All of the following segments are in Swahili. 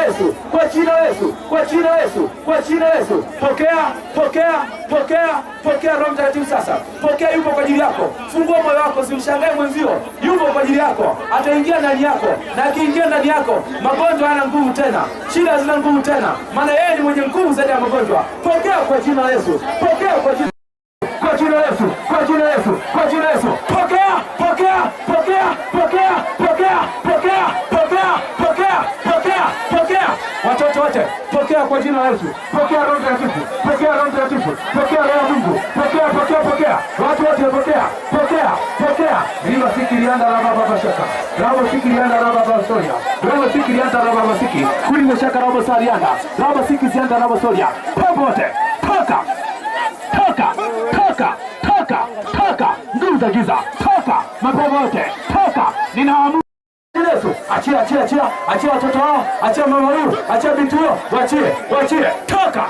Yesu, kwa jina la Yesu, kwa jina la Yesu, kwa jina la Yesu. Pokea Roho Mtakatifu sasa. Pokea, yupo kwa ajili yako. Fungua moyo wako, usimshangae mwenzio. Yupo kwa ajili yako. Ataingia ndani yako, na akiingia ndani yako, magonjwa hayana nguvu tena. Shida hazina nguvu tena. Maana yeye ni mwenye nguvu zaidi ya magonjwa. Pokea kwa jina la Yesu. Pokea kwa jina la Yesu, kwa jina la Yesu, kwa jina la Yesu. Pokea. Watoto wote, pokea kwa jina la Yesu. Pokea Roho Mtakatifu, pokea Roho Mtakatifu, pokea Roho wa Mungu. Pokea. Watu wote pokea. Riba sikilianda la baba shaka. Rabo sikilianda la baba soria. Rabo sikilianda la baba siki. Kuli shaka rabo sarianda. Rabo sikilianda la baba soria. Popote. Toka. Nguvu za giza. Toka. Mapepo yote. Toka. Ninaamuru Yesu, achia watoto wao, achia mama huyu, achia binti huyo, wachie. Toka.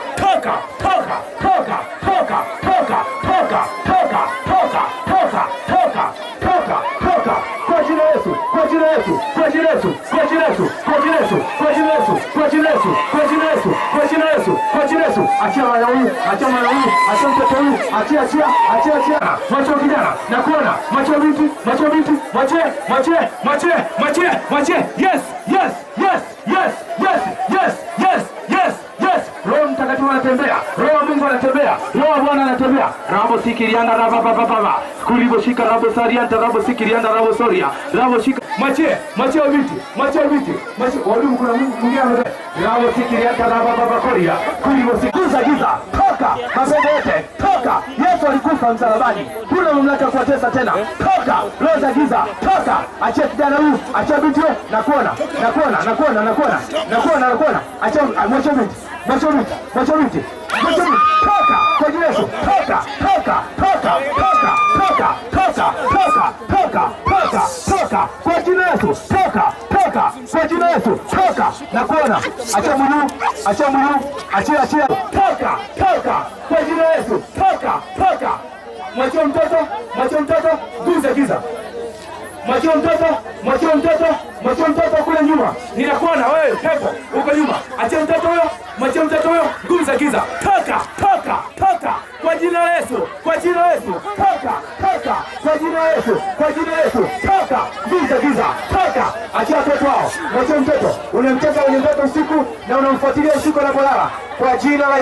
Kwa jina la Yesu. Achia mama huyu, achia mtoto huyu, achia. Macho kijana, nakuona, macho binti, mwachie. Yes. Roho Mtakatifu anatembea, Roho wa Mungu anatembea, Roho wa Bwana anatembea. Rabo sikilianda baba. Kulibo shika rabo sarianta, rabo sikilianda rabo soria. Rabo shika. Mwachie binti. Walimu kuna Mungu mwingine anatembea. Rabo sikilianda baba koria. Kulibo sikuza giza. Toka. Mapepo yote. Toka. Yesu alikufa msalabani. Kuna mamlaka kuwatesa tena. Toka. Roho za giza. Toka. Achia kijana huyu, achia binti huyu. Nakuona. Achia Macho binti. Toka. Kwa jina la Yesu. Toka. Kwa jina la Yesu. Toka. Kwa jina la Yesu. Toka. Nakuona. Achia mwili. Achia. Toka. Kwa jina la Yesu. Toka. Mwachie mtoto. Guza giza. Mwachie mtoto kule nyuma. Ninakuona wewe, pepo uko nyuma. Achia mtoto huyo, mwachie mtoto huyo. Nguvu za giza. Toka. Kwa jina la Yesu. Toka. Kwa jina la Yesu. Toka. Nguvu za giza. Toka. Achia watoto wao. Mwachie mtoto. Unamtesa mwenye mtoto usiku na unamfuatilia usiku anapolala. Kwa jina la Yesu.